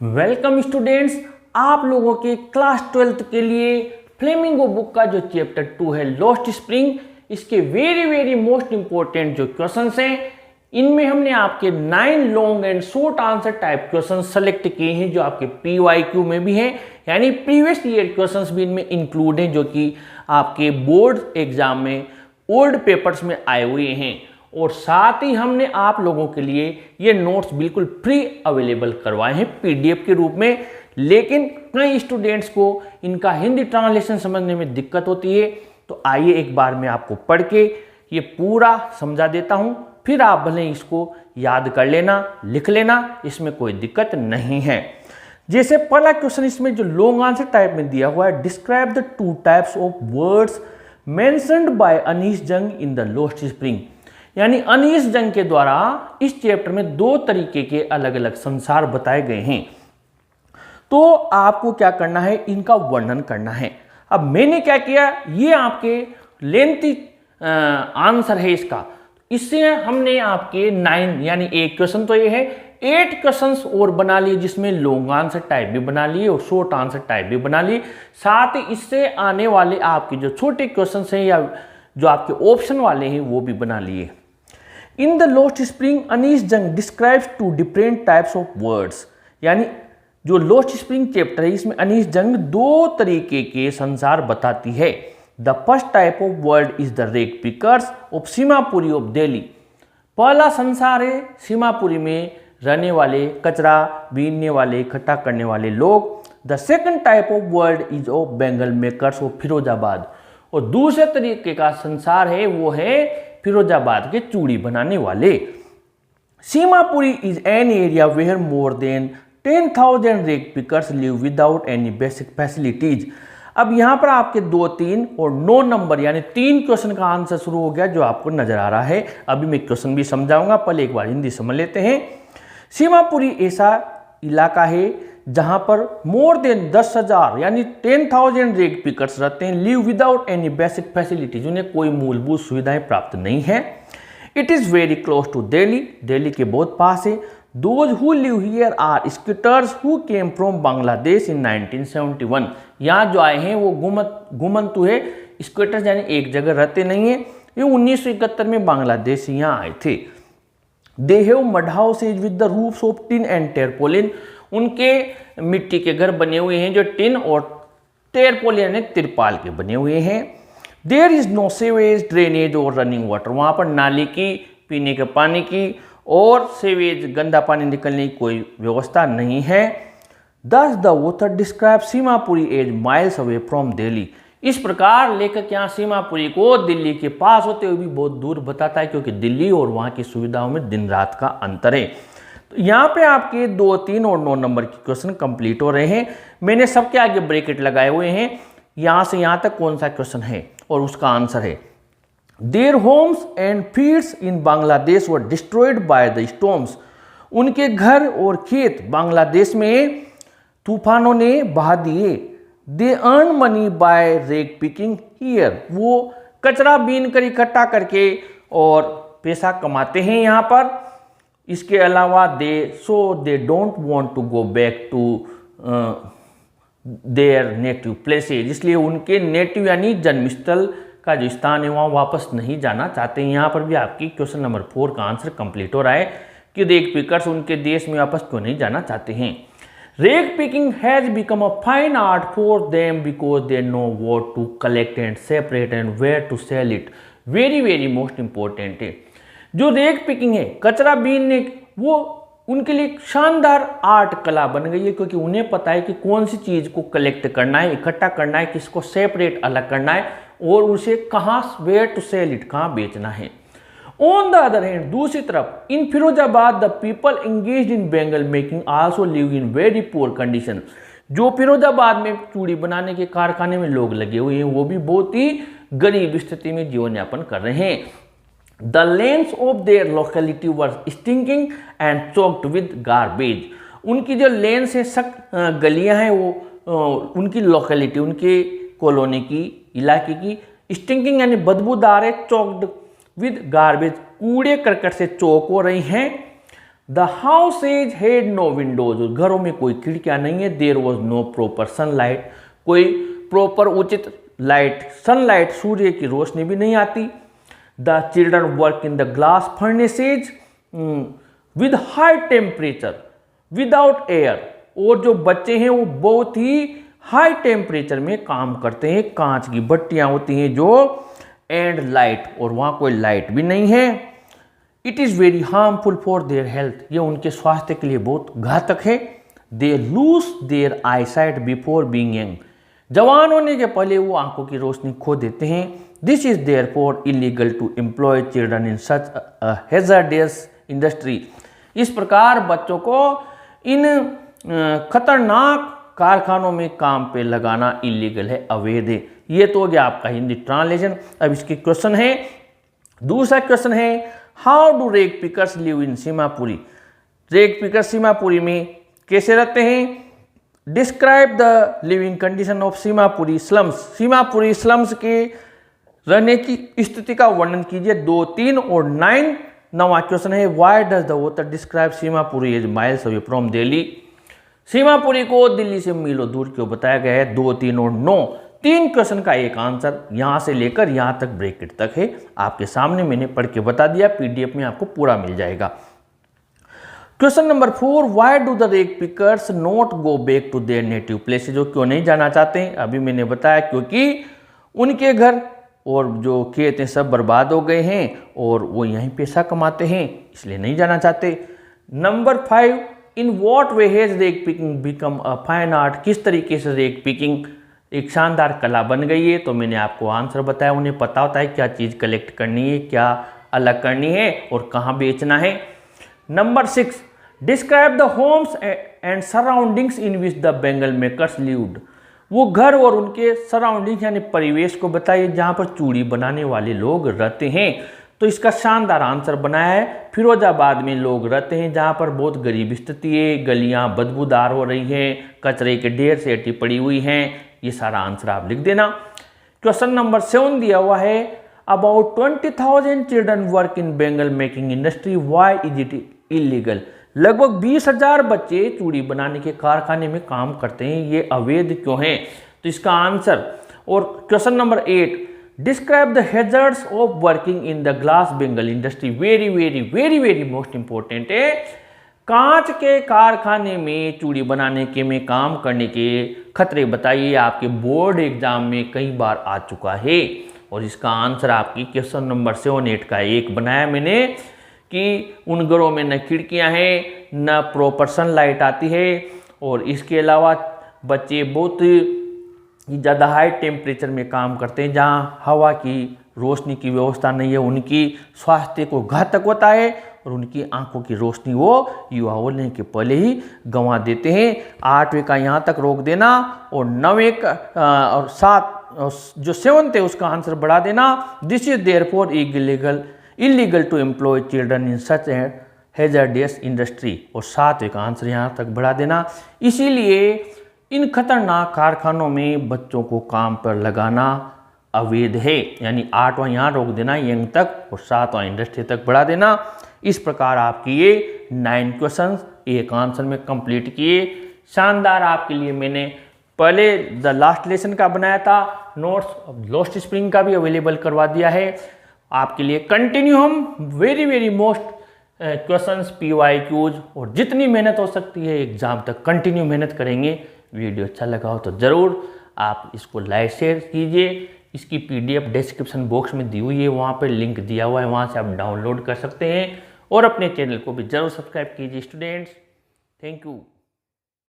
Welcome students, आप लोगों के क्लास 12th के लिए फ्लेमिंगो बुक का जो चैप्टर 2 है लॉस्ट स्प्रिंग, इसके वेरी मोस्ट इंपॉर्टेंट जो क्वेश्चंस हैं, इनमें हमने आपके 9 long and short answer type question select किए हैं जो आपके PYQ में भी हैं, यानी प्रीवियस ईयर क्वेश्चंस भी इनमें इंक्लूड हैं जो कि आपके बोर्ड एग्जाम में ओल्ड पेपर्स में आए हुए हैं। और साथ ही हमने आप लोगों के लिए ये नोट्स बिल्कुल फ्री अवेलेबल करवाए हैं PDF के रूप में। लेकिन कई स्टूडेंट्स को इनका हिंदी ट्रांसलेशन समझने में दिक्कत होती है, तो आइए एक बार मैं आपको पढ़ के ये पूरा समझा देता हूँ, फिर आप भले इसको याद कर लेना, लिख लेना, इसमें कोई दिक्कत नहीं है। जैसे पहला क्वेश्चन इसमें जो लॉन्ग आंसर टाइप में दिया हुआ है, describe the 2 types of words mentioned by Anees Jung in the Lost spring. यानी अनीश जंग के द्वारा इस चैप्टर में 2 तरीके के अलग अलग संसार बताए गए हैं, तो आपको क्या करना है, इनका वर्णन करना है। अब मैंने क्या किया, ये आपके लेंथी आंसर है इसका, इससे हमने आपके 9 यानी एक क्वेश्चन तो ये है, 8 क्वेश्चंस और बना लिए जिसमें लॉन्ग आंसर टाइप भी बना लिए और शॉर्ट आंसर टाइप भी बना लिए। साथ ही इससे आने वाले आपके जो छोटे क्वेश्चंस हैं या जो आपके ऑप्शन वाले हैं वो भी बना लिए। In the Lost Spring Anees Jung describes 2 different types of words. यानी जो लॉस्ट स्प्रिंग चैप्टर है इसमें अनीश जंग 2 तरीके के संसार बताती है। The first type of word is the rag pickers of Seemapuri of Delhi. पहला संसार है सीमापुरी में रहने वाले, कचरा बीनने वाले, इकट्ठा करने वाले लोग। The second type of word is of Bengal makers of Firozabad. और दूसरे तरीके का संसार है वो है फिरोजाबाद के चूड़ी बनाने वाले। Seemapuri is an area where more than 10,000 rag pickers live without any basic facilities. अब यहाँ पर आपके 2, 3 और 9 नंबर यानी 3 क्वेश्चन का आंसर शुरू हो गया जो आपको नजर आ रहा है। अभी मैं क्वेश्चन भी समझाऊंगा, पहले एक बार हिंदी समझ लेते हैं। सीमापुरी ऐसा इलाका है जहां पर मोर देन 10,000 यानी 10,000 रेक पिकर्स रहते हैं, live without any basic facilities, उन्हें कोई मूलभूत सुविधाएं प्राप्त नहीं है। It is very close to Delhi, Delhi के बहुत पास है। Those who live here are squatters who came from Bangladesh in 1971। यहाँ जो आए हैं वो घुमंतु है, स्कूटर्स यानी एक जगह रहते नहीं है, ये 1971 में बांग्लादेश से यहाँ आए थे। They have mud houses with the roofs of tin and tarpaulin. उनके मिट्टी के घर बने हुए हैं जो टिन और टेरपोलिन यानी तिरपाल के बने हुए हैं। There is no sewage, drainage और रनिंग वाटर। वहाँ पर नाली की, पीने के पानी की और सीवेज गंदा पानी निकलने की कोई व्यवस्था नहीं है। Thus the author describe Seemapuri as miles away from Delhi. इस प्रकार लेखक यहाँ सीमापुरी को दिल्ली के पास होते हुए भी बहुत दूर बताता है, क्योंकि दिल्ली और वहाँ की सुविधाओं में दिन रात का अंतर है। तो यहाँ पे आपके 2, 3 और 9 नंबर के क्वेश्चन कंप्लीट हो रहे हैं। मैंने सबके आगे ब्रैकेट लगाए हुए हैं, यहाँ से यहाँ तक कौन सा क्वेश्चन है और उसका आंसर है। Their homes and fields in Bangladesh were destroyed by the storms. उनके घर और खेत बांग्लादेश में तूफानों ने बहा दिए। They earn money by rag picking here. वो कचरा बीन कर इकट्ठा करके और पैसा कमाते हैं यहाँ पर। इसके अलावा they don't want to go back to their native places. इसलिए उनके नेटिव यानी जन्मस्थल का जो स्थान है वहाँ वापस नहीं जाना चाहते हैं। यहाँ पर भी आपकी क्वेश्चन नंबर 4 का आंसर कंप्लीट हो रहा है कि रेक पिकर्स उनके देश में वापस क्यों नहीं जाना चाहते हैं। Rag picking has become a fine art for them because they know what to collect and separate and where to sell it. Very most important है। जो रेक पिकिंग है, कचरा बीनने, वो उनके लिए शानदार आर्ट कला बन गई है, क्योंकि उन्हें पता है कि कौन सी चीज को कलेक्ट करना है, इकट्ठा करना है, किसको सेपरेट अलग करना है और उसे कहाँ, वेयर टू सेल इट, कहाँ बेचना है। ऑन द अदर हैंड, दूसरी तरफ, in Firozabad the people engaged in bangle making also live in very poor condition. जो फिरोजाबाद में चूड़ी बनाने के कारखाने में लोग लगे हुए हैं वो भी बहुत ही गरीब स्थिति में जीवन यापन कर रहे हैं। The lens of their locality were stinking and choked with garbage. उनकी जो लेन्स है, गलियां हैं, वो उनकी लोकेलिटी, उनके कॉलोनी की, इलाके की, स्टिंकिंग यानी बदबूदार है, चोक्ड विद गार्बेज, कूड़े करकट से चौक हो रही हैं। The houses had no windows, घरों में कोई खिड़कियां नहीं है। There was no proper sunlight, कोई प्रॉपर उचित लाइट सनलाइट सूर्य की रोशनी भी नहीं आती। The children work in the glass furnaces with high temperature without air, और जो बच्चे हैं वो बहुत ही हाई टेम्परेचर में काम करते हैं। कांच की भट्टियां होती हैं जो, एंड लाइट, और वहाँ कोई लाइट भी नहीं है। It is very harmful for their health, ये उनके स्वास्थ्य के लिए बहुत घातक है। They lose their eye sight before being young, जवान होने के पहले वो आंखों की रोशनी खो देते हैं। This is therefore illegal to employ children in such hazardous industry, इस प्रकार बच्चों को इन खतरनाक कारखानों में काम पे लगाना इलीगल है, अवैध है। ये तो हो गया आपका हिंदी ट्रांसलेशन। अब इसके क्वेश्चन है, दूसरा क्वेश्चन है, हाउ डू रेग पिकर्स लिव इन सीमापुरी, रेग पिकर सीमापुरी में कैसे रहते हैं। Describe the living condition of Seemapuri slums, Seemapuri slums के रहने की स्थिति का वर्णन कीजिए। 2, 3 और 9 नवा क्वेश्चन है, why does the author describe Seemapuri as miles away from Delhi, Seemapuri को दिल्ली से मीलों दूर क्यों बताया गया है। 2, 3 और 9, 3 क्वेश्चन का एक आंसर यहां से लेकर यहां तक ब्रैकेट तक है, आपके सामने मैंने पढ़ के बता दिया, पीडीएफ में आपको पूरा मिल जाएगा। Question number 4, why do the rag pickers not go back to their native place, जो क्यों नहीं जाना चाहते हैं। अभी मैंने बताया क्योंकि उनके घर और जो खेत हैं सब बर्बाद हो गए हैं और वो यहीं पैसा कमाते हैं, इसलिए नहीं जाना चाहते। Number 5, in what way has rag picking become a fine art, किस तरीके से रेग पिकिंग एक शानदार कला बन गई है। तो मैंने आपको आंसर बताया, उन्हें पता होता है क्या चीज़ कलेक्ट करनी है, क्या अलग करनी है और कहाँ बेचना है। Number 6, describe the homes and surroundings in which the Bengal makers lived, वो घर और उनके सराउंडिंग यानी परिवेश को बताइए जहाँ पर चूड़ी बनाने वाले लोग रहते हैं। तो इसका शानदार आंसर बनाया है, फिरोजाबाद में लोग रहते हैं जहाँ पर बहुत गरीब स्थिति है, गलियाँ बदबूदार हो रही हैं, कचरे के ढेर से अटी पड़ी हुई हैं। ये सारा आंसर आप लिख देना। क्वेश्चन नंबर 7 दिया हुआ है, about 20,000 children work in bangle making industry, why is it illegal, लगभग 20,000 बच्चे चूड़ी बनाने के कारखाने में काम करते हैं, ये अवैध क्यों है। तो इसका आंसर। और question number 8, describe the hazards of working in the glass Bengal industry, very very very very most important है। कांच के कारखाने में चूड़ी बनाने के में काम करने के खतरे बताइए, आपके बोर्ड एग्जाम में कई बार आ चुका है। और इसका आंसर आपकी क्वेश्चन नंबर 7, 8 का एक बनाया मैंने कि उन घरों में न खिड़कियां हैं, न प्रॉपर सनलाइट आती है, और इसके अलावा बच्चे बहुत ज़्यादा हाई टेम्परेचर में काम करते हैं जहाँ हवा की रोशनी की व्यवस्था नहीं है, उनकी स्वास्थ्य को घातक होता है और उनकी आंखों की रोशनी वो युवा होने के पहले ही गंवा देते हैं। 8वें का यहाँ तक रोक देना और 9वें का और 7 जो 7th है उसका आंसर बढ़ा देना। This is therefore illegal to employ children in such hazardous industry, और 7वें का आंसर यहाँ तक बढ़ा देना। इसीलिए इन खतरनाक कारखानों में बच्चों को काम पर लगाना अवैध है, यानी 8वां यहाँ रोक देना यंग तक और 7वां इंडस्ट्री तक बढ़ा देना। इस प्रकार आपकी ये 9 क्वेश्चंस एक आंसर में कंप्लीट किए। शानदार आपके लिए मैंने पहले द लास्ट लेसन का बनाया था, नोट्स लॉस्ट स्प्रिंग का भी अवेलेबल करवा दिया है आपके लिए। कंटिन्यू हम very very most questions PYQs और जितनी मेहनत हो सकती है एग्जाम तक कंटिन्यू मेहनत करेंगे। वीडियो अच्छा लगा हो तो ज़रूर आप इसको लाइक शेयर कीजिए। इसकी PDF डिस्क्रिप्शन बॉक्स में दी हुई है, वहाँ पर लिंक दिया हुआ है, वहाँ से आप डाउनलोड कर सकते हैं और अपने चैनल को भी ज़रूर सब्सक्राइब कीजिए स्टूडेंट्स। Thank you.